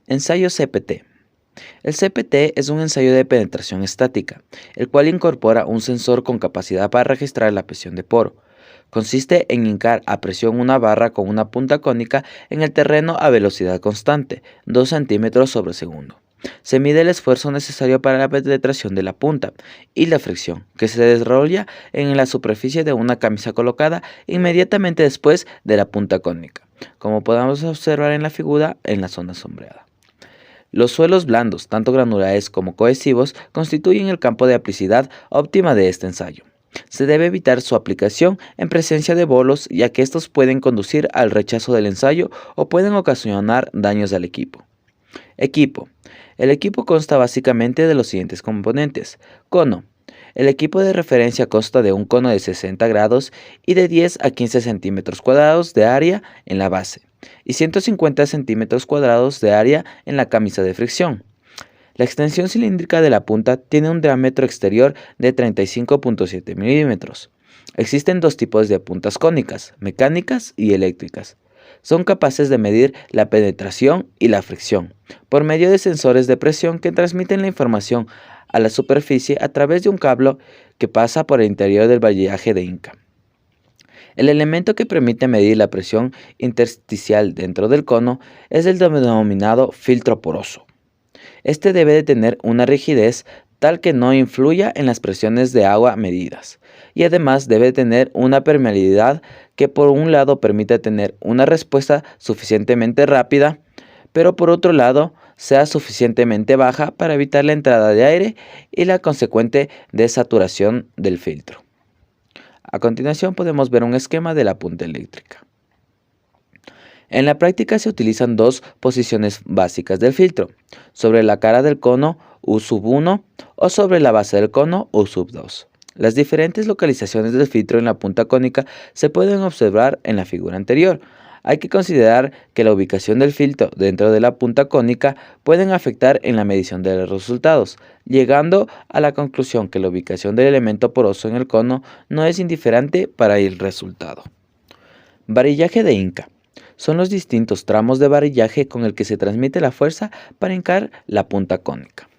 Ensayo CPT. El CPT es un ensayo de penetración estática, el cual incorpora un sensor con capacidad para registrar la presión de poro. Consiste en hincar a presión una barra con una punta cónica en el terreno a velocidad constante, 2 centímetros sobre segundo. Se mide el esfuerzo necesario para la penetración de la punta y la fricción, que se desarrolla en la superficie de una camisa colocada inmediatamente después de la punta cónica, como podemos observar en la figura en la zona sombreada. Los suelos blandos, tanto granulares como cohesivos, constituyen el campo de aplicidad óptima de este ensayo. Se debe evitar su aplicación en presencia de bolos, ya que estos pueden conducir al rechazo del ensayo o pueden ocasionar daños al equipo. Equipo. El equipo consta básicamente de los siguientes componentes. Cono. El equipo de referencia consta de un cono de 60 grados y de 10 a 15 centímetros cuadrados de área en la base y 150 centímetros cuadrados de área en la camisa de fricción. La extensión cilíndrica de la punta tiene un diámetro exterior de 35.7 milímetros. Existen dos tipos de puntas cónicas, mecánicas y eléctricas. Son capaces de medir la penetración y la fricción por medio de sensores de presión que transmiten la información a la superficie a través de un cable que pasa por el interior del varillaje de hinca. El elemento que permite medir la presión intersticial dentro del cono es el denominado filtro poroso. Este debe de tener una rigidez tal que no influya en las presiones de agua medidas, y además debe tener una permeabilidad que por un lado permita tener una respuesta suficientemente rápida, pero por otro lado sea suficientemente baja para evitar la entrada de aire y la consecuente desaturación del filtro. A continuación podemos ver un esquema de la punta eléctrica. En la práctica se utilizan dos posiciones básicas del filtro, sobre la cara del cono U1 o sobre la base del cono U2. Las diferentes localizaciones del filtro en la punta cónica se pueden observar en la figura anterior. Hay que considerar que la ubicación del filtro dentro de la punta cónica pueden afectar en la medición de los resultados, llegando a la conclusión que la ubicación del elemento poroso en el cono no es indiferente para el resultado. Varillaje de hinca. Son los distintos tramos de varillaje con el que se transmite la fuerza para hincar la punta cónica.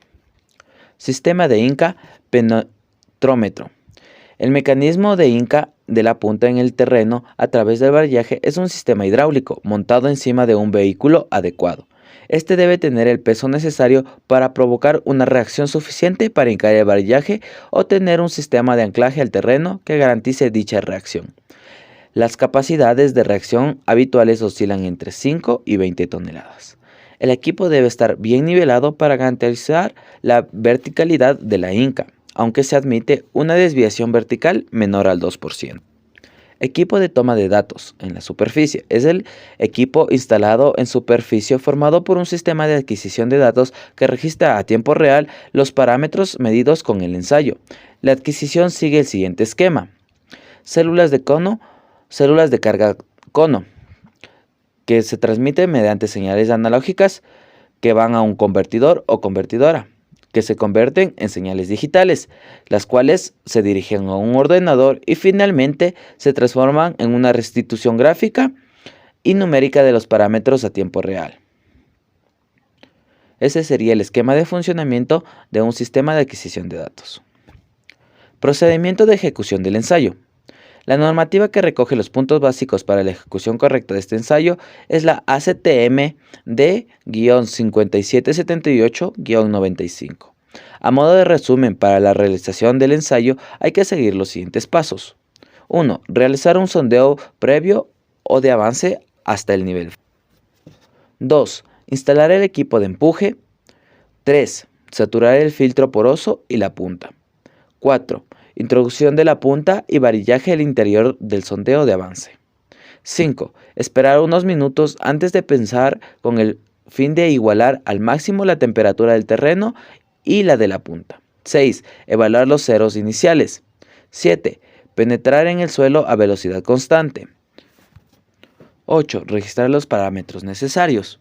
Sistema de hinca penetrómetro. El mecanismo de hinca de la punta en el terreno a través del varillaje es un sistema hidráulico montado encima de un vehículo adecuado. Este debe tener el peso necesario para provocar una reacción suficiente para hincar el varillaje o tener un sistema de anclaje al terreno que garantice dicha reacción. Las capacidades de reacción habituales oscilan entre 5 y 20 toneladas. El equipo debe estar bien nivelado para garantizar la verticalidad de la hinca, aunque se admite una desviación vertical menor al 2%. Equipo de toma de datos en la superficie. Es el equipo instalado en superficie formado por un sistema de adquisición de datos que registra a tiempo real los parámetros medidos con el ensayo. La adquisición sigue el siguiente esquema. Células de carga cono, que se transmiten mediante señales analógicas que van a un convertidor o convertidora, que se convierten en señales digitales, las cuales se dirigen a un ordenador y finalmente se transforman en una restitución gráfica y numérica de los parámetros a tiempo real. Ese sería el esquema de funcionamiento de un sistema de adquisición de datos. Procedimiento de ejecución del ensayo. La normativa que recoge los puntos básicos para la ejecución correcta de este ensayo es la ACTM D-5778-95. A modo de resumen, para la realización del ensayo hay que seguir los siguientes pasos. 1. Realizar un sondeo previo o de avance hasta el nivel. 2. Instalar el equipo de empuje. 3. Saturar el filtro poroso y la punta. 4. Introducción de la punta y varillaje al interior del sondeo de avance. 5. Esperar unos minutos antes de pensar con el fin de igualar al máximo la temperatura del terreno y la de la punta. 6. Evaluar los ceros iniciales. 7. Penetrar en el suelo a velocidad constante. 8. Registrar los parámetros necesarios.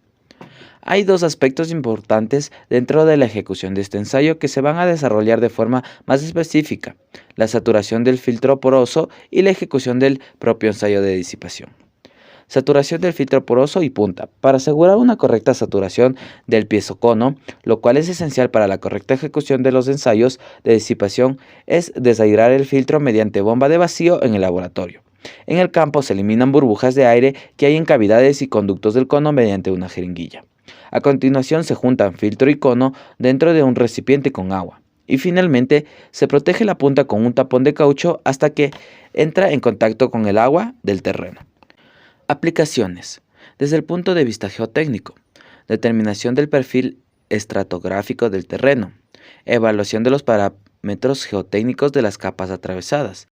Hay dos aspectos importantes dentro de la ejecución de este ensayo que se van a desarrollar de forma más específica: la saturación del filtro poroso y la ejecución del propio ensayo de disipación. Saturación del filtro poroso y punta. Para asegurar una correcta saturación del piezocono, lo cual es esencial para la correcta ejecución de los ensayos de disipación, es desairar el filtro mediante bomba de vacío en el laboratorio. En el campo se eliminan burbujas de aire que hay en cavidades y conductos del cono mediante una jeringuilla. A continuación se juntan filtro y cono dentro de un recipiente con agua. Y finalmente se protege la punta con un tapón de caucho hasta que entra en contacto con el agua del terreno. Aplicaciones. Desde el punto de vista geotécnico. Determinación del perfil estratigráfico del terreno. Evaluación de los parámetros geotécnicos de las capas atravesadas.